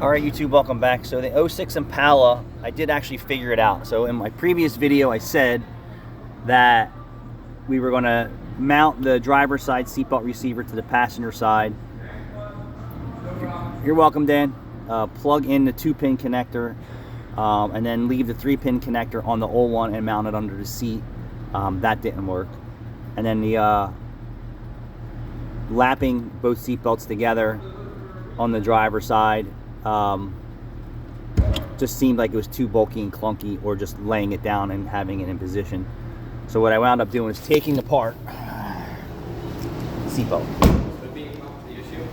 Alright YouTube, welcome back. So the 06 Impala, I did actually figure it out. So in my previous video I said that we were going to mount the driver's side seatbelt receiver to the passenger side. You're welcome, Dan. Plug in the 2-pin connector and then leave the 3-pin connector on the old one and mount it under the seat. That didn't work. And then the lapping both seatbelts together on the driver's side just seemed like it was too bulky and clunky, or just laying it down and having it in position. So what I wound up doing is taking apart the seatbelt. Would being the issue?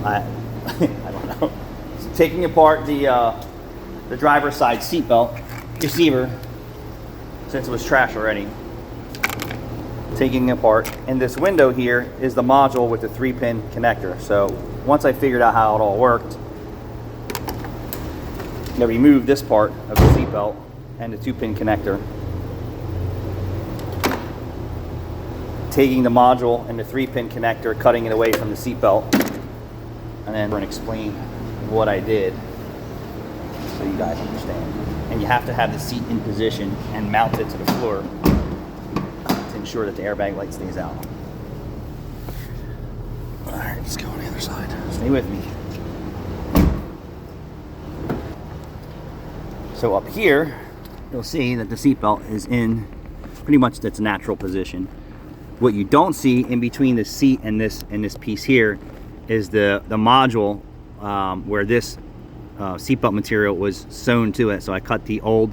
I don't know. So taking apart the driver's side seatbelt receiver, since it was trash already. Taking it apart, and this window here is the module with the 3-pin connector. So once I figured out how it all worked, I removed this part of the seatbelt and the 2-pin connector, taking the module and the 3-pin connector, cutting it away from the seatbelt, and then we're going to explain what I did so you guys understand. And you have to have the seat in position and mount it to the floor to ensure that the airbag light stays out. Alright, let's go on the other side. Stay with me. So up here, you'll see that the seatbelt is in pretty much its natural position. What you don't see in between the seat and this piece here is the module where this seatbelt material was sewn to it. So I cut the old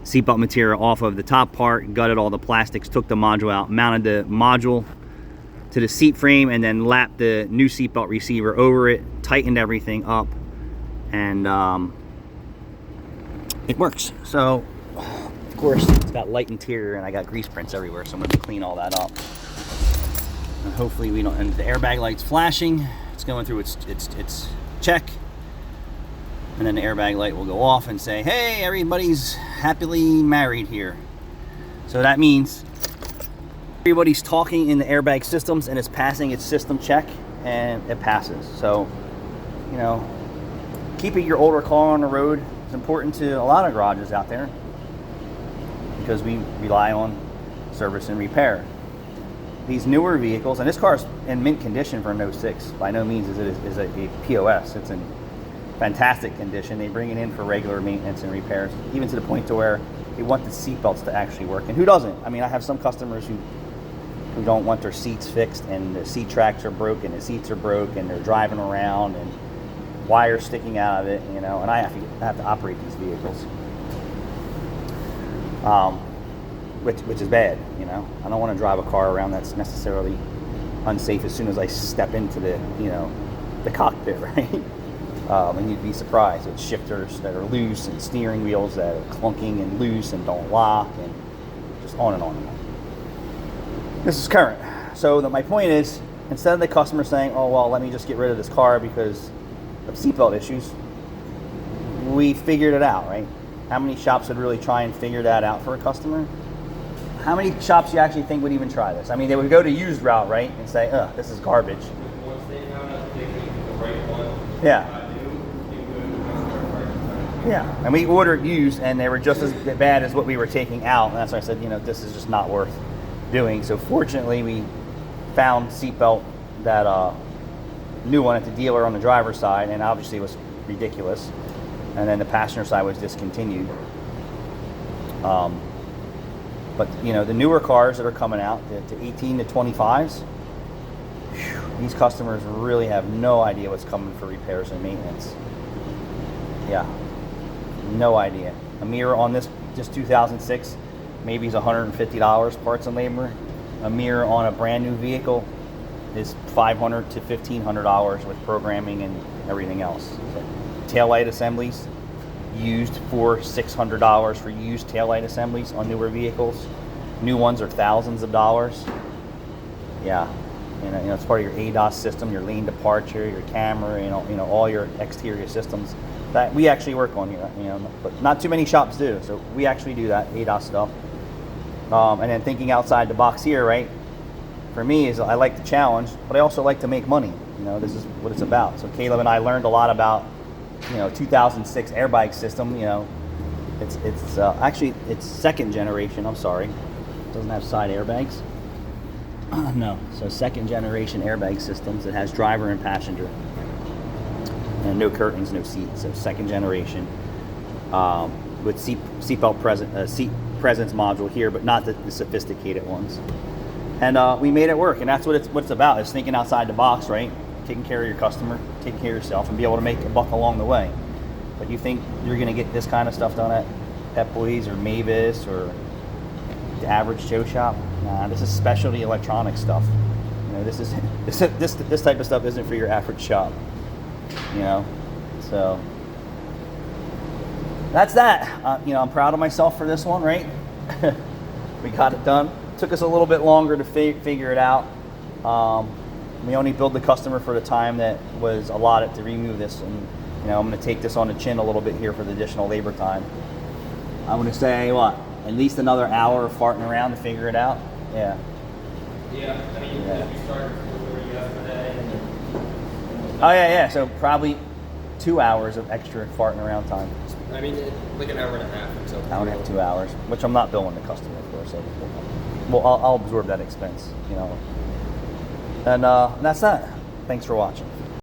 seatbelt material off of the top part, gutted all the plastics, took the module out, mounted the module to the seat frame, and then lapped the new seatbelt receiver over it, tightened everything up, and it works. So of course it's got light interior and I got grease prints everywhere, so I'm going to clean all that up. And hopefully we don't, and the airbag light's flashing, it's going through its check, and then the airbag light will go off and say, hey, everybody's happily married here. So that means everybody's talking in the airbag systems and it's passing its system check, and it passes. So, you know, keeping your older car on the road is important to a lot of garages out there, because we rely on service and repair. These newer vehicles, and this car's in mint condition for an 06, by no means is it a POS. It's in fantastic condition. They bring it in for regular maintenance and repairs, even to the point to where they want the seat belts to actually work. And who doesn't? I mean, I have some customers who don't want their seats fixed, and the seat tracks are broken, the seats are broke, and they're driving around and wires sticking out of it, you know, and I have to operate these vehicles, which is bad, you know. I don't want to drive a car around that's necessarily unsafe as soon as I step into the, you know, the cockpit, right? And you'd be surprised with shifters that are loose and steering wheels that are clunking and loose and don't lock, and just on and on and on. This is current. So my point is, instead of the customer saying, oh, well, let me just get rid of this car because of seatbelt issues, we figured it out, right? How many shops would really try and figure that out for a customer? How many shops you actually think would even try this? I mean, they would go to used route, right, and say, ugh, this is garbage. Once they found out they picked the right one, Yeah. Yeah, and we ordered used, and they were just as bad as what we were taking out, and that's why I said, you know, this is just not worth doing. So fortunately, we found seatbelt, that new one at the dealer on the driver's side, and obviously it was ridiculous. And then the passenger side was discontinued. But you know, the newer cars that are coming out, the 18 to 25s, these customers really have no idea what's coming for repairs and maintenance. Yeah. No idea. A mirror on this, just 2006, maybe is $150 parts and labor. A mirror on a brand new vehicle is $500 to $1,500 with programming and everything else. So, taillight assemblies, used for $600 for used taillight assemblies on newer vehicles. New ones are thousands of dollars. Yeah, you know, it's part of your ADAS system, your lane departure, your camera, you know, all your exterior systems that we actually work on here, you know, but not too many shops do. So we actually do that ADAS stuff. And then thinking outside the box here, right? For me, is I like the challenge, but I also like to make money. You know, this is what it's about. So Caleb and I learned a lot about, 2006 airbag system. It's actually it's second generation. I'm sorry, it doesn't have side airbags. No, so second generation airbag systems. It has driver and passenger, and no curtains, no seats. So second generation with seat presence module here, but not the sophisticated ones. And we made it work, and that's what it's about. It's thinking outside the box, right? Taking care of your customer, taking care of yourself, and be able to make a buck along the way. But you think you're going to get this kind of stuff done at Pep Boys or Mavis or the average Joe shop? Nah, this is specialty electronic stuff. This type of stuff isn't for your average shop. So that's that. I'm proud of myself for this one, right? We got it done. Took us a little bit longer to figure it out. We only billed the customer for the time that was allotted to remove this, and I'm going to take this on the chin a little bit here for the additional labor time. I'm going to say at least another hour of farting around to figure it out. Yeah. Yeah, I mean, Yeah. we started delivery yesterday, and then, Oh yeah. So probably 2 hours of extra farting around time. I mean, like an hour and a half until. Hour and a half, 2 hours, which I'm not billing the customer for. So, well, I'll absorb that expense. And that's that. Thanks for watching.